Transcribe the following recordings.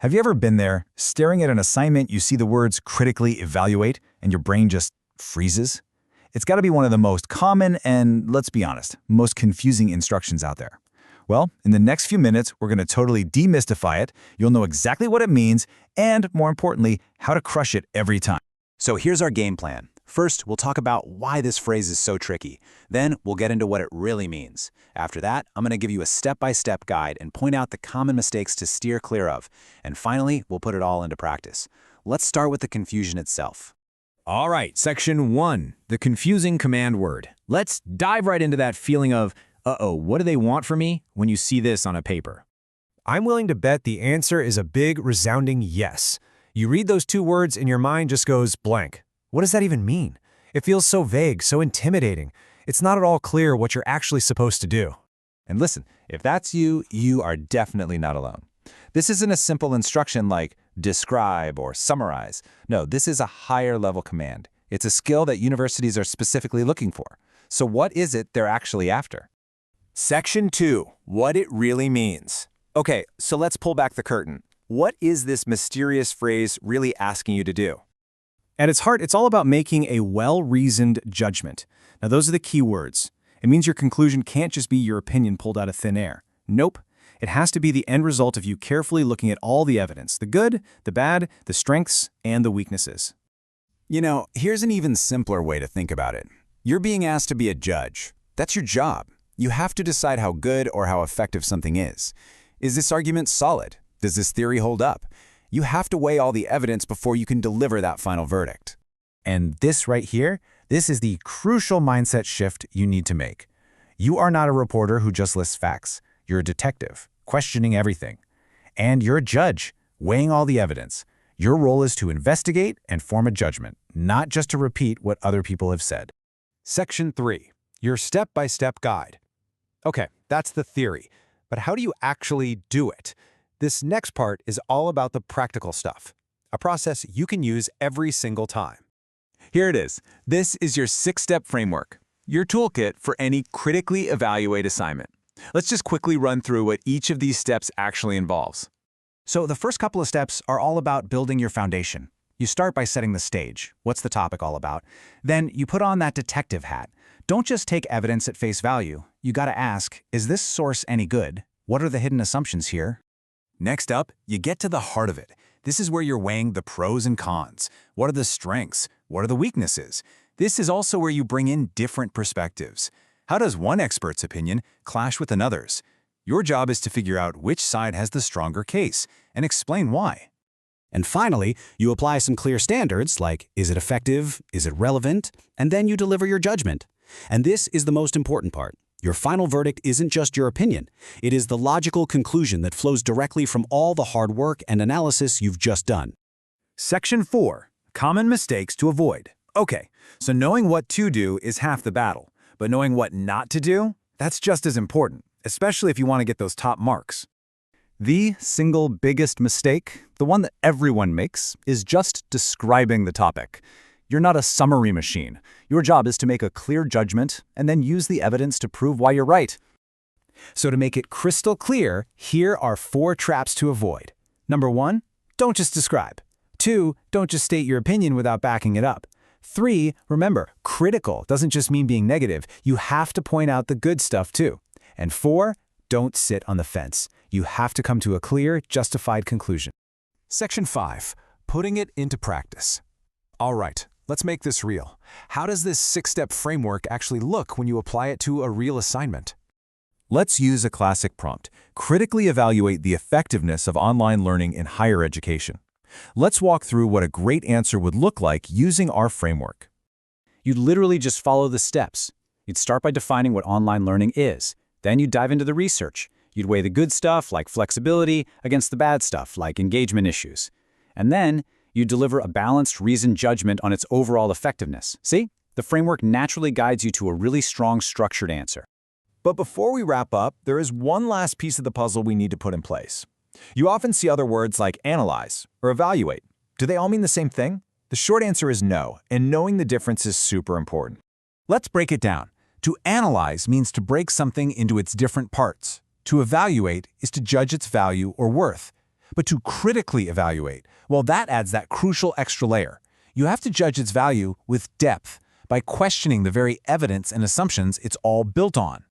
Have you ever been there, staring at an assignment, you see the words critically evaluate, and your brain just freezes? It's got to be one of the most common and, let's be honest, most confusing instructions out there. Well, in the next few minutes, we're going to totally demystify it. You'll know exactly what it means, and more importantly, how to crush it every time. So here's our game plan. First, we'll talk about why this phrase is so tricky. Then, we'll get into what it really means. After that, I'm going to give you a step-by-step guide and point out the common mistakes to steer clear of. And finally, we'll put it all into practice. Let's start with the confusion itself. All right, section 1, the confusing command word. Let's dive right into that feeling of, uh-oh, what do they want from me when you see this on a paper? I'm willing to bet the answer is a big, resounding yes. You read those two words and your mind just goes blank. What does that even mean? It feels so vague, so intimidating. It's not at all clear what you're actually supposed to do. And listen, if that's you, you are definitely not alone. This isn't a simple instruction like describe or summarize. No, this is a higher level command. It's a skill that universities are specifically looking for. So what is it they're actually after? Section 2, what it really means. Okay, so let's pull back the curtain. What is this mysterious phrase really asking you to do? At its heart, it's all about making a well-reasoned judgment. Now, those are the key words. It means your conclusion can't just be your opinion pulled out of thin air. Nope. It has to be the end result of you carefully looking at all the evidence, the good, the bad, the strengths, and the weaknesses. You know, here's an even simpler way to think about it. You're being asked to be a judge. That's your job. You have to decide how good or how effective something is. Is this argument solid? Does this theory hold up? You have to weigh all the evidence before you can deliver that final verdict. And this right here, this is the crucial mindset shift you need to make. You are not a reporter who just lists facts. You're a detective, questioning everything. And you're a judge, weighing all the evidence. Your role is to investigate and form a judgment, not just to repeat what other people have said. Section 3, your step-by-step guide. Okay, that's the theory. But how do you actually do it? This next part is all about the practical stuff, a process you can use every single time. Here it is. This is your 6-step framework, your toolkit for any critically evaluate assignment. Let's just quickly run through what each of these steps actually involves. So the first couple of steps are all about building your foundation. You start by setting the stage. What's the topic all about? Then you put on that detective hat. Don't just take evidence at face value. You gotta ask, is this source any good? What are the hidden assumptions here? Next up, you get to the heart of it. This is where you're weighing the pros and cons. What are the strengths? What are the weaknesses? This is also where you bring in different perspectives. How does one expert's opinion clash with another's? Your job is to figure out which side has the stronger case and explain why. And finally, you apply some clear standards like, is it effective? Is it relevant? And then you deliver your judgment. And this is the most important part. Your final verdict isn't just your opinion. It is the logical conclusion that flows directly from all the hard work and analysis you've just done. Section 4, common mistakes to avoid. Okay, so knowing what to do is half the battle, but knowing what not to do, that's just as important, especially if you want to get those top marks. The single biggest mistake, the one that everyone makes, is just describing the topic. You're not a summary machine. Your job is to make a clear judgment and then use the evidence to prove why you're right. So to make it crystal clear, here are 4 traps to avoid. Number 1, don't just describe. 2, don't just state your opinion without backing it up. 3, remember, critical doesn't just mean being negative. You have to point out the good stuff too. And 4, don't sit on the fence. You have to come to a clear, justified conclusion. Section 5, putting it into practice. All right, let's make this real. How does this 6-step framework actually look when you apply it to a real assignment? Let's use a classic prompt. Critically evaluate the effectiveness of online learning in higher education. Let's walk through what a great answer would look like using our framework. You'd literally just follow the steps. You'd start by defining what online learning is. Then you'd dive into the research. You'd weigh the good stuff, like flexibility, against the bad stuff, like engagement issues. And then you deliver a balanced, reasoned judgment on its overall effectiveness. See? The framework naturally guides you to a really strong, structured answer. But before we wrap up, there is one last piece of the puzzle we need to put in place. You often see other words like analyze or evaluate. Do they all mean the same thing? The short answer is no, and knowing the difference is super important. Let's break it down. To analyze means to break something into its different parts. To evaluate is to judge its value or worth. But to critically evaluate, well, that adds that crucial extra layer. You have to judge its value with depth by questioning the very evidence and assumptions it's all built on.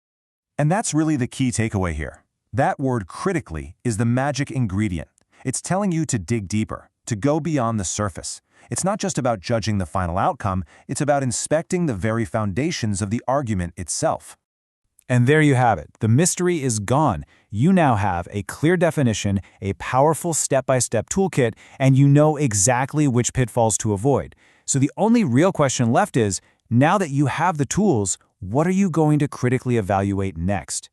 And that's really the key takeaway here. That word critically is the magic ingredient. It's telling you to dig deeper, to go beyond the surface. It's not just about judging the final outcome, it's about inspecting the very foundations of the argument itself. And there you have it. The mystery is gone. You now have a clear definition, a powerful step-by-step toolkit, and you know exactly which pitfalls to avoid. So the only real question left is, now that you have the tools, what are you going to critically evaluate next?